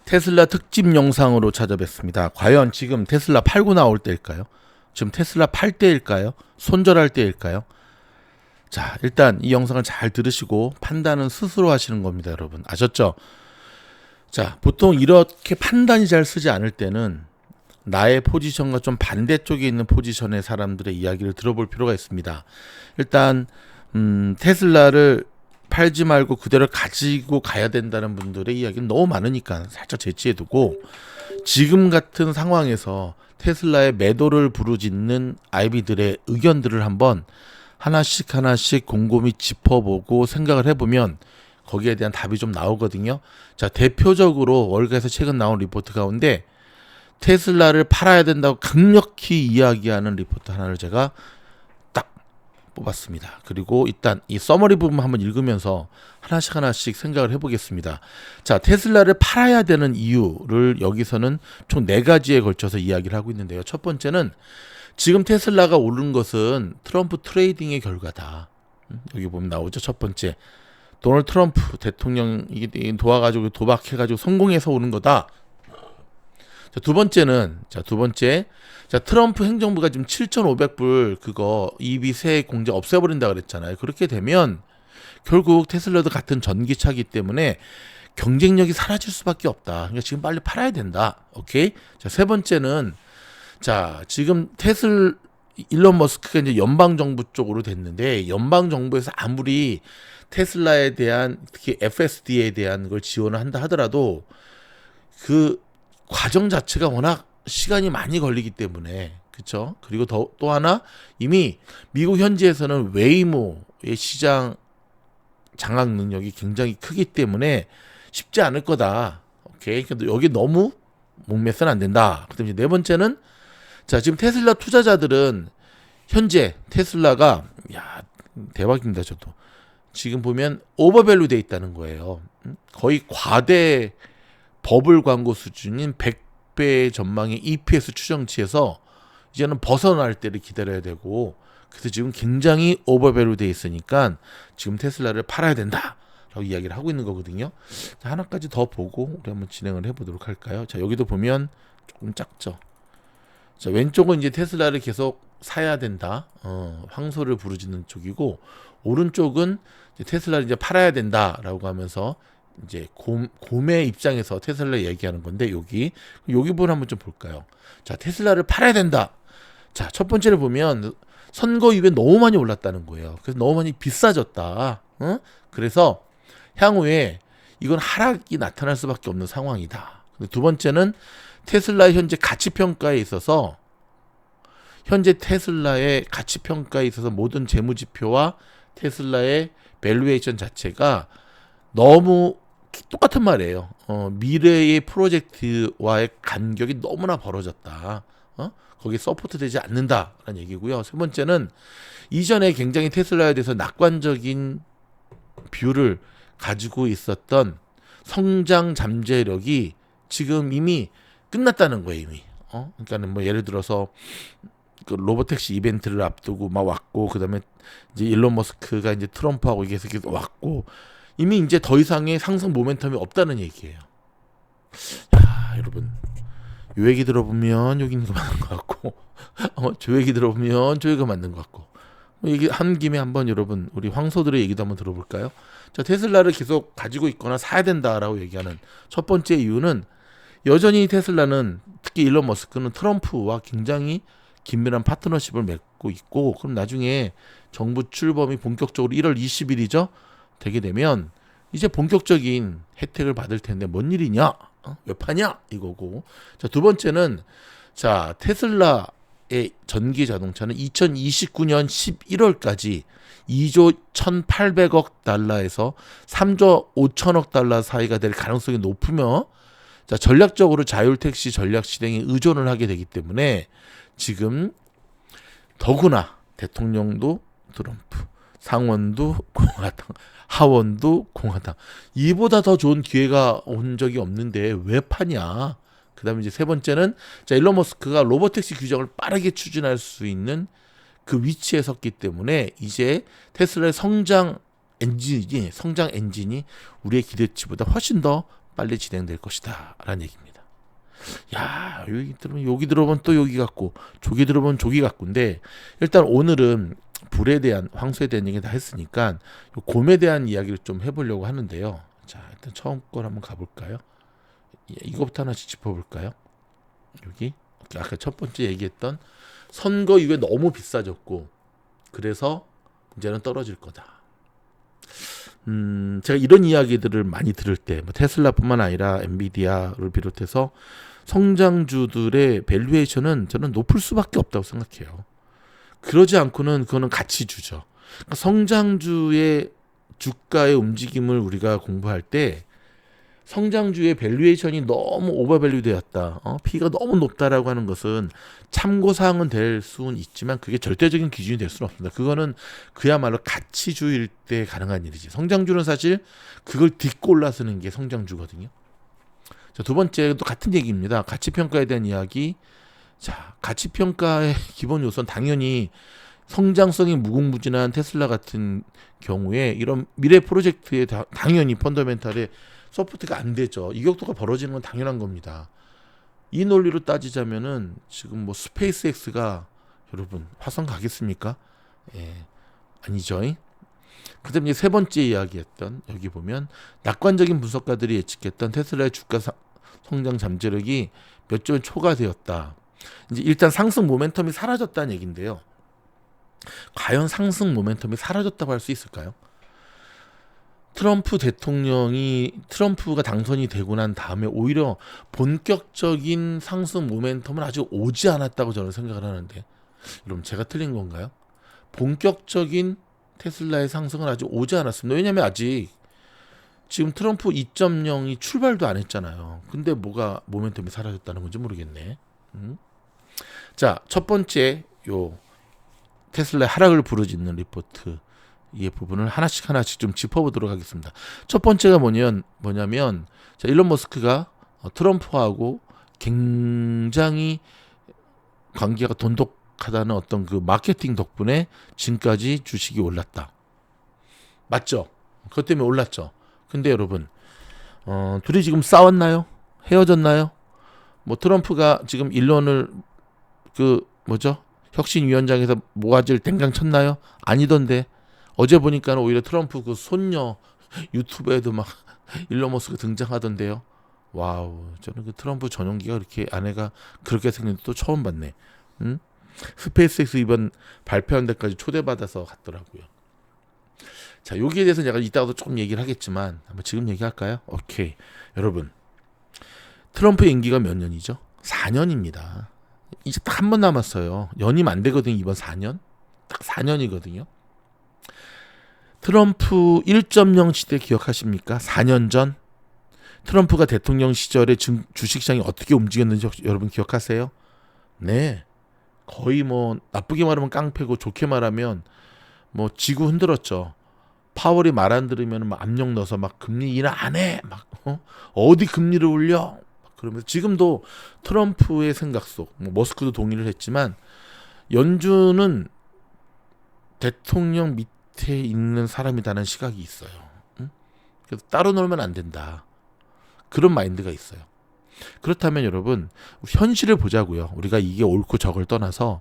테슬라 특집 영상으로 찾아뵙습니다. 과연 지금 테슬라 팔고 나올 때일까요? 지금 테슬라 팔 때일까요? 손절할 때일까요? 자, 일단 이 영상을 잘 들으시고 판단은 스스로 하시는 겁니다, 여러분. 아셨죠? 자, 보통 이렇게 판단이 잘 쓰지 않을 때는 나의 포지션과 좀 반대쪽에 있는 포지션의 사람들의 이야기를 들어볼 필요가 있습니다. 일단 테슬라를 팔지 말고 그대로 가지고 가야 된다는 분들의 이야기는 너무 많으니까 살짝 제치해두고, 지금 같은 상황에서 테슬라의 매도를 부르짖는 아이비들의 의견들을 한번 하나씩 곰곰이 짚어보고 생각을 해보면 거기에 대한 답이 좀 나오거든요. 자, 대표적으로 월가에서 최근 나온 리포트 가운데 테슬라를 팔아야 된다고 강력히 이야기하는 리포트 하나를 제가 딱 뽑았습니다. 그리고 일단 이 서머리 부분 한번 읽으면서 하나씩 생각을 해보겠습니다. 자, 테슬라를 팔아야 되는 이유를 여기서는 총 4가지에 걸쳐서 이야기를 하고 있는데요. 첫 번째는 지금 테슬라가 오른 것은 트럼프 트레이딩의 결과다. 여기 보면 나오죠. 첫 번째, 도널드 트럼프 대통령이 도와가지고 도박해가지고 성공해서 오른 거다. 자, 두 번째, 자, 트럼프 행정부가 지금 7,500불 그거 EV 세액 공제 없애버린다 그랬잖아요. 그렇게 되면 결국 테슬라도 같은 전기차기 때문에 경쟁력이 사라질 수밖에 없다. 그러니까 지금 빨리 팔아야 된다. 오케이? 자, 세 번째는, 자, 지금 일론 머스크가 이제 연방 정부 쪽으로 됐는데, 연방 정부에서 아무리 테슬라에 대한, 특히 FSD에 대한 걸 지원을 한다 하더라도 그 과정 자체가 워낙 시간이 많이 걸리기 때문에, 그렇죠? 그리고 또 하나, 이미 미국 현지에서는 웨이모의 시장 장악 능력이 굉장히 크기 때문에 쉽지 않을 거다. 오케이. 근데 여기 너무 목매서는 안 된다. 그다음에 네 번째는, 자, 지금 테슬라 투자자들은 현재 테슬라가, 야, 대박입니다. 저도 지금 보면 오버밸류 돼 있다는 거예요. 거의 과대 버블 광고 수준인 100배 전망의 EPS 추정치에서 이제는 벗어날 때를 기다려야 되고, 그래서 지금 굉장히 오버밸류 돼 있으니까 지금 테슬라를 팔아야 된다 라고 이야기를 하고 있는 거거든요. 자, 하나까지 더 보고 우리 한번 진행을 해보도록 할까요? 자, 여기도 보면 조금 작죠. 자, 왼쪽은 이제 테슬라를 계속 사야 된다, 황소를 부르짖는 쪽이고, 오른쪽은 이제 테슬라를 이제 팔아야 된다라고 하면서 이제 곰의 입장에서 테슬라 얘기하는 건데, 여기 부분 한번 좀 볼까요? 자, 테슬라를 팔아야 된다. 자, 첫 번째를 보면 선거 이후에 너무 많이 올랐다는 거예요. 그래서 너무 많이 비싸졌다. 그래서 향후에 이건 하락이 나타날 수밖에 없는 상황이다. 두 번째는 테슬라의 현재 가치평가에 있어서, 현재 테슬라의 가치평가에 있어서 모든 재무지표와 테슬라의 밸류에이션 자체가 너무 똑같은 말이에요. 미래의 프로젝트와의 간격이 너무나 벌어졌다. 거기에 서포트되지 않는다라는 얘기고요. 세 번째는, 이전에 굉장히 테슬라에 대해서 낙관적인 뷰를 가지고 있었던 성장 잠재력이 지금 이미 끝났다는 거예요. 이미. 그러니까는 뭐 예를 들어서 그 로보택시 이벤트를 앞두고 막 왔고, 그다음에 이제 일론 머스크가 이제 트럼프하고 계속 왔고, 이미 이제 더 이상의 상승 모멘텀이 없다는 얘기예요. 야, 여러분, 요 얘기 들어보면 여기가 맞는 것 같고, 저 얘기 들어보면 저 얘기가 맞는 것 같고, 얘기 한 김에 한번 여러분 우리 황소들의 얘기도 한번 들어볼까요? 자, 테슬라를 계속 가지고 있거나 사야 된다라고 얘기하는 첫 번째 이유는, 여전히 테슬라는, 특히 일론 머스크는 트럼프와 굉장히 긴밀한 파트너십을 맺고 있고, 그럼 나중에 정부 출범이 본격적으로 1월 20일이죠 되게 되면 이제 본격적인 혜택을 받을 텐데 뭔 일이냐? 왜 파냐? 이거고. 자, 두 번째는, 자, 테슬라의 전기 자동차는 2029년 11월까지 2조 1,800억 달러에서 3조 5천억 달러 사이가 될 가능성이 높으며, 자, 전략적으로 자율택시 전략 실행에 의존을 하게 되기 때문에 지금 더구나 대통령도 트럼프, 상원도 공화당, 하원도 공화당, 이보다 더 좋은 기회가 온 적이 없는데 왜 파냐? 그 다음에 이제 세 번째는, 자, 일론 머스크가 로보택시 규정을 빠르게 추진할 수 있는 그 위치에 섰기 때문에 이제 테슬라의 성장 엔진이 우리의 기대치보다 훨씬 더 빨리 진행될 것이다 라는 얘기입니다. 야, 여기 들어보면 또 여기 같고 저기 들어보면 저기 같고인데, 일단 오늘은 불에 대한, 황소에 대한 얘기 다 했으니까 곰에 대한 이야기를 좀 해보려고 하는데요. 자, 일단 처음 걸 한번 가볼까요? 이거부터 하나씩 짚어볼까요? 여기 아까 첫 번째 얘기했던 선거 이후에 너무 비싸졌고 그래서 이제는 떨어질 거다. 제가 이런 이야기들을 많이 들을 때, 뭐 테슬라뿐만 아니라 엔비디아를 비롯해서 성장주들의 밸류에이션은 저는 높을 수밖에 없다고 생각해요. 그러지 않고는 그거는 가치주죠. 그러니까 성장주의 주가의 움직임을 우리가 공부할 때 성장주의 밸류에이션이 너무 오버밸류 되었다, P가 너무 높다라고 하는 것은 참고사항은 될 수는 있지만 그게 절대적인 기준이 될 수는 없습니다. 그거는 그야말로 가치주일 때 가능한 일이지. 성장주는 사실 그걸 딛고 올라서는 게 성장주거든요. 자, 두 번째 또 같은 얘기입니다. 가치평가에 대한 이야기. 자, 가치평가의 기본 요소는 당연히 성장성이 무궁무진한 테슬라 같은 경우에 이런 미래 프로젝트에 당연히 펀더멘탈에 서포트가 안 되죠. 이격도가 벌어지는 건 당연한 겁니다. 이 논리로 따지자면은 지금 뭐 스페이스X가 여러분 화성 가겠습니까? 예, 아니죠. 그다음에 세 번째 이야기했던, 여기 보면 낙관적인 분석가들이 예측했던 테슬라의 주가 성장 잠재력이 몇 조 원 초과되었다. 이제 일단 상승 모멘텀이 사라졌다는 얘기인데요. 과연 상승 모멘텀이 사라졌다고 할 수 있을까요? 트럼프가 당선이 되고 난 다음에 오히려 본격적인 상승 모멘텀은 아직 오지 않았다고 저는 생각을 하는데, 여러분 제가 틀린 건가요? 본격적인 테슬라의 상승은 아직 오지 않았습니다. 왜냐하면 아직 지금 트럼프 2.0이 출발도 안 했잖아요. 근데 뭐가 모멘텀이 사라졌다는 건지 모르겠네. 자, 첫 번째 요 테슬라의 하락을 부르짖는 리포트, 이 부분을 하나씩 좀 짚어보도록 하겠습니다. 첫 번째가 뭐냐면 자, 일론 머스크가 트럼프하고 굉장히 관계가 돈독하다는 어떤 그 마케팅 덕분에 지금까지 주식이 올랐다. 맞죠? 그것 때문에 올랐죠. 근데 여러분, 둘이 지금 싸웠나요? 헤어졌나요? 뭐 트럼프가 지금 일론을 혁신위원장에서 모가지를 댕강 쳤나요? 아니던데. 어제 보니까 오히려 트럼프 그 손녀 유튜브에도 막 일론 머스크 등장하던데요. 와우, 저는 그 트럼프 전용기가 그렇게 아내가 그렇게 생긴 또 처음 봤네. 스페이스X 이번 발표한 데까지 초대받아서 갔더라고요. 자, 여기에 대해서 제가 이따가도 조금 얘기를 하겠지만 한번 지금 얘기할까요? 오케이. 여러분, 트럼프 임기가 몇 년이죠? 4년입니다. 이제 딱 한 번 남았어요. 연임 안 되거든요. 이번 4년. 딱 4년이거든요. 트럼프 1.0 시대 기억하십니까? 4년 전 트럼프가 대통령 시절에 주식시장이 어떻게 움직였는지 여러분 기억하세요? 네. 거의 뭐 나쁘게 말하면 깡패고 좋게 말하면 뭐 지구 흔들었죠. 파월이 말 안 들으면 막 압력 넣어서 막 금리 인하 안 해. 막 어디 금리를 올려. 그러면서 지금도 트럼프의 생각 속, 뭐 머스크도 동의를 했지만 연준은 대통령 밑에 있는 사람이라는 시각이 있어요. 그래서 따로 놀면 안 된다. 그런 마인드가 있어요. 그렇다면 여러분, 현실을 보자고요. 우리가 이게 옳고 적을 떠나서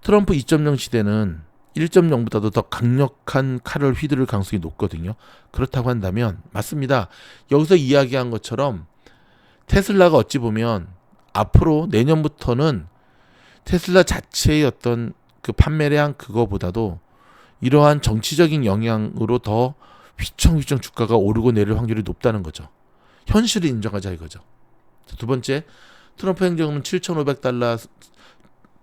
트럼프 2.0 시대는 1.0보다도 더 강력한 칼을 휘두를 가능성이 높거든요. 그렇다고 한다면 맞습니다. 여기서 이야기한 것처럼 테슬라가 어찌 보면 앞으로 내년부터는 테슬라 자체의 어떤 그 판매량 그거보다도 이러한 정치적인 영향으로 더 휘청휘청 주가가 오르고 내릴 확률이 높다는 거죠. 현실을 인정하자 이거죠. 두 번째, 트럼프 행정은 $7,500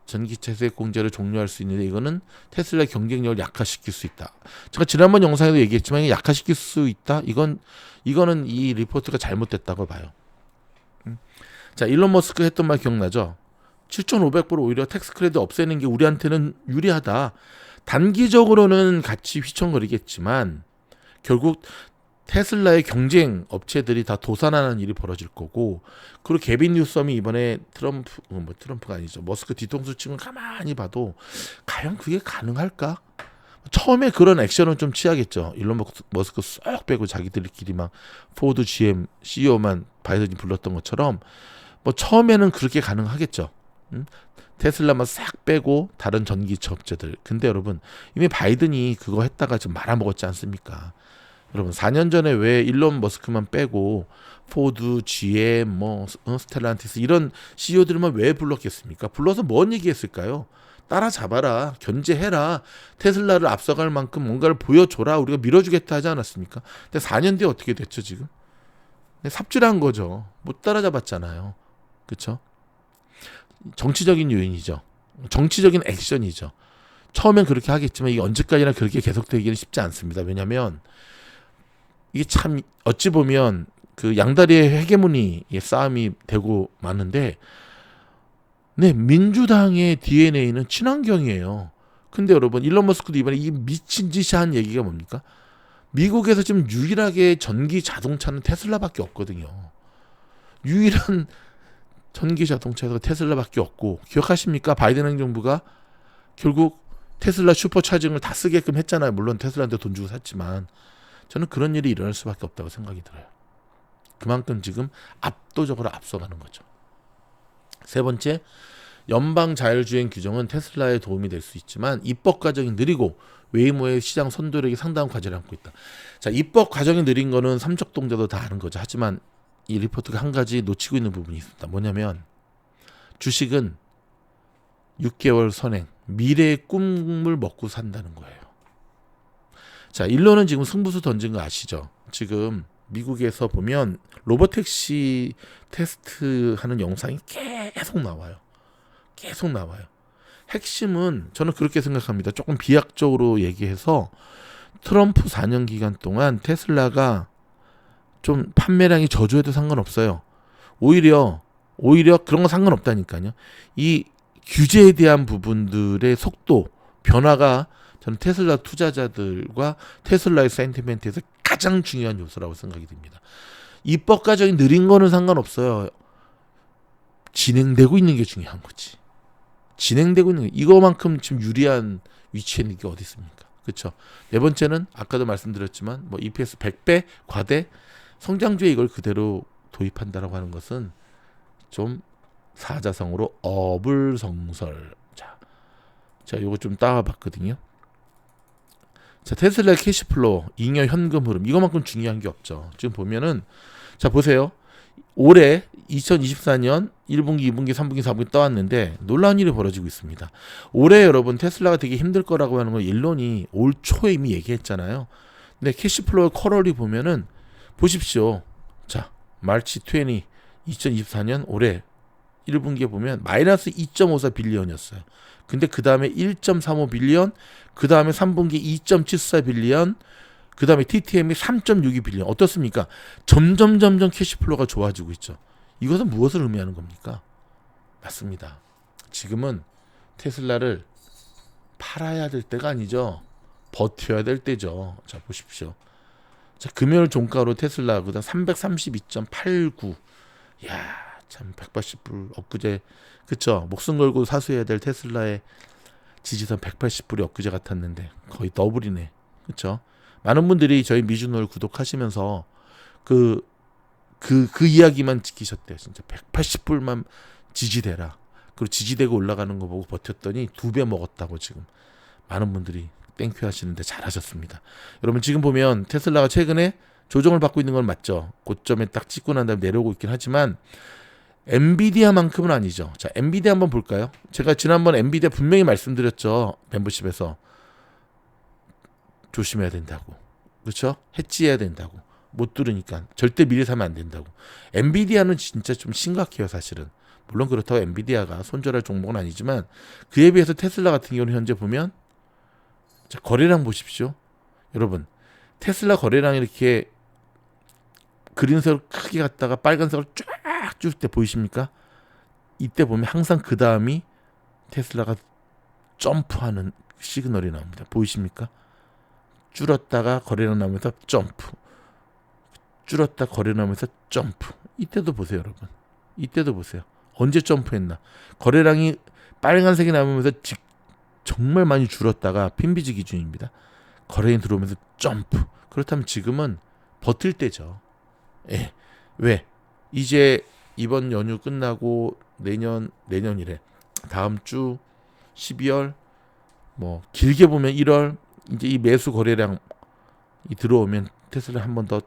전기차세액 공제를 종료할 수 있는데 이거는 테슬라의 경쟁력을 약화시킬 수 있다. 제가 지난번 영상에도 얘기했지만 이게 약화시킬 수 있다. 이거는 이 리포트가 잘못됐다고 봐요. 자, 일론 머스크 했던 말 기억나죠? 7,500불 오히려 텍스 크레딧 없애는 게 우리한테는 유리하다. 단기적으로는 같이 휘청거리겠지만 결국 테슬라의 경쟁 업체들이 다 도산하는 일이 벌어질 거고, 그리고 개빈 뉴섬이 이번에 트럼프가 아니죠, 머스크 뒤통수 치면 가만히 봐도 과연 그게 가능할까? 처음에 그런 액션은 좀 취하겠죠. 일론 머스크 쏙 빼고 자기들끼리 막 포드 GM CEO만 바이든이 불렀던 것처럼 뭐 처음에는 그렇게 가능하겠죠. 테슬라만 싹 빼고 다른 전기차 업체들. 근데 여러분 이미 바이든이 그거 했다가 지금 말아먹었지 않습니까? 여러분 4년 전에 왜 일론 머스크만 빼고 포드, GM, 뭐 스텔란티스 이런 CEO들만 왜 불렀겠습니까? 불러서 뭔 얘기했을까요? 따라잡아라, 견제해라, 테슬라를 앞서갈 만큼 뭔가를 보여줘라, 우리가 밀어주겠다 하지 않았습니까? 근데 4년 뒤에 어떻게 됐죠 지금? 삽질한 거죠. 못 따라잡았잖아요. 그렇죠? 정치적인 요인이죠. 정치적인 액션이죠. 처음엔 그렇게 하겠지만 이게 언제까지나 그렇게 계속되기는 쉽지 않습니다. 왜냐하면 이게 참 어찌 보면 그 양다리의 헤게모니의 싸움이 되고 마는데, 네, 민주당의 DNA는 친환경이에요. 근데 여러분 일론 머스크도 이번에 이 미친 짓이 한 얘기가 뭡니까? 미국에서 지금 유일하게 전기 자동차는 테슬라밖에 없거든요. 유일한 전기 자동차가 테슬라밖에 없고, 기억하십니까? 바이든 행정부가 결국 테슬라 슈퍼차징을 다 쓰게끔 했잖아요. 물론 테슬라한테 돈 주고 샀지만 저는 그런 일이 일어날 수밖에 없다고 생각이 들어요. 그만큼 지금 압도적으로 앞서가는 거죠. 세 번째, 연방 자율주행 규정은 테슬라에 도움이 될 수 있지만 입법 과정이 느리고 웨이모의 시장 선도력이 상당한 과제를 안고 있다. 자, 입법 과정이 느린 거는 삼척동자도 다 아는 거죠. 하지만 이 리포트가 한 가지 놓치고 있는 부분이 있습니다. 뭐냐면 주식은 6개월 선행, 미래의 꿈을 먹고 산다는 거예요. 자, 일론은 지금 승부수 던진 거 아시죠? 지금 미국에서 보면 로보택시 테스트하는 영상이 계속 나와요. 계속 나와요. 핵심은 저는 그렇게 생각합니다. 조금 비약적으로 얘기해서 트럼프 4년 기간 동안 테슬라가 좀 판매량이 저조해도 상관없어요. 오히려 그런 거 상관없다니까요. 이 규제에 대한 부분들의 속도, 변화가 저는 테슬라 투자자들과 테슬라의 센티멘트에서 가장 중요한 요소라고 생각이 듭니다. 입법 과정이 느린 거는 상관없어요. 진행되고 있는 게 중요한 거지. 진행되고 있는 게 이거만큼 지금 유리한 위치에 있는 게 어디 있습니까? 그렇죠? 네 번째는 아까도 말씀드렸지만 뭐 EPS 100배 과대 성장주에 이걸 그대로 도입한다라고 하는 것은 좀 사자성어로 어불성설. 자, 요거 좀 따와봤거든요. 자, 테슬라의 캐시플로우, 잉여 현금 흐름, 이거만큼 중요한 게 없죠. 지금 보면은, 자, 보세요. 올해 2024년 1분기, 2분기, 3분기, 4분기 떠왔는데 놀라운 일이 벌어지고 있습니다. 올해 여러분 테슬라가 되게 힘들 거라고 하는 건 일론이 올 초에 이미 얘기했잖아요. 근데 캐시플로우 커럴이 보면은 보십시오. 자, 마치 2024년 올해 1분기에 보면 마이너스 2.54 빌리언이었어요. 근데 그 다음에 1.35 빌리언, 그 다음에 3분기 2.74 빌리언, 그 다음에 TTM이 3.62 빌리언. 어떻습니까? 점점 캐시플로우가 좋아지고 있죠. 이것은 무엇을 의미하는 겁니까? 맞습니다. 지금은 테슬라를 팔아야 될 때가 아니죠. 버텨야 될 때죠. 자, 보십시오. 자, 금요일 종가로 테슬라 그다음 332.89. 야, 참 180불 엊그제, 그쵸? 목숨 걸고 사수해야 될 테슬라의 지지선 180불이 엊그제 같았는데 거의 더블이네. 그쵸? 많은 분들이 저희 미주노를 구독하시면서 그 이야기만 지키셨대요. 진짜 180불만 지지되라. 그리고 지지되고 올라가는 거 보고 버텼더니 2배 먹었다고 지금 많은 분들이 땡큐 하시는데 잘하셨습니다. 여러분 지금 보면 테슬라가 최근에 조정을 받고 있는 건 맞죠. 고점에 딱 찍고 난 다음에 내려오고 있긴 하지만 엔비디아만큼은 아니죠. 자, 엔비디아 한번 볼까요? 제가 지난번 엔비디아 분명히 말씀드렸죠. 멤버십에서 조심해야 된다고. 그렇죠? 해지해야 된다고. 못 들으니까 절대 미래 사면 안 된다고. 엔비디아는 진짜 좀 심각해요, 사실은. 물론 그렇다고 엔비디아가 손절할 종목은 아니지만 그에 비해서 테슬라 같은 경우는 현재 보면 자, 거래량 보십시오. 여러분, 테슬라 거래량 이렇게 그린색으로 크게 갔다가 빨간색으로 쫙 줄 때 보이십니까? 이때 보면 항상 그 다음이 테슬라가 점프하는 시그널이 나옵니다. 보이십니까? 줄었다가 거래량 나오면서 점프, 줄었다 거래량 나오면서 점프. 이때도 보세요, 여러분. 이때도 보세요. 언제 점프했나? 거래량이 빨간색이 나오면서 정말 많이 줄었다가 핀비지 기준입니다. 거래인 들어오면서 점프. 그렇다면 지금은 버틸 때죠. 예. 왜? 이제 이번 연휴 끝나고 내년이래. 다음 주 12월 뭐 길게 보면 1월 이제 이 매수 거래량이 들어오면 테슬라 한 번 더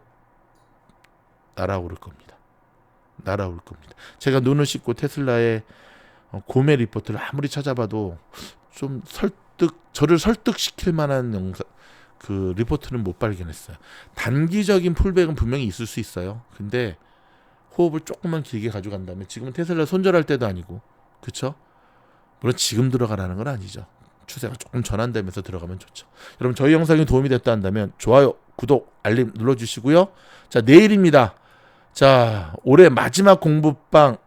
날아오를 겁니다. 날아올 겁니다. 제가 눈을 씻고 테슬라의 고매 리포트를 아무리 찾아봐도 좀 저를 설득시킬 만한 그 리포트는 못 발견했어요. 단기적인 풀백은 분명히 있을 수 있어요. 근데 호흡을 조금만 길게 가져간다면 지금은 테슬라 손절할 때도 아니고, 그렇죠? 물론 지금 들어가라는 건 아니죠. 추세가 조금 전환되면서 들어가면 좋죠. 여러분 저희 영상이 도움이 됐다 한다면 좋아요, 구독, 알림 눌러주시고요. 자, 내일입니다. 자, 올해 마지막 공부방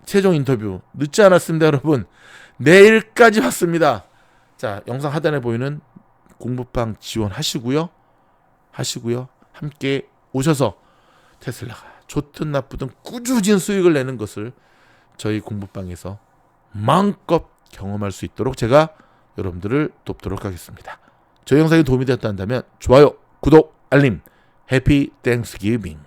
최종 인터뷰 늦지 않았습니다, 여러분. 내일까지 왔습니다. 자, 영상 하단에 보이는 공부방 지원하시고요. 함께 오셔서 테슬라가 좋든 나쁘든 꾸준히 수익을 내는 것을 저희 공부방에서 마음껏 경험할 수 있도록 제가 여러분들을 돕도록 하겠습니다. 저희 영상이 도움이 되었다 한다면 좋아요, 구독, 알림. 해피 땡스기빙.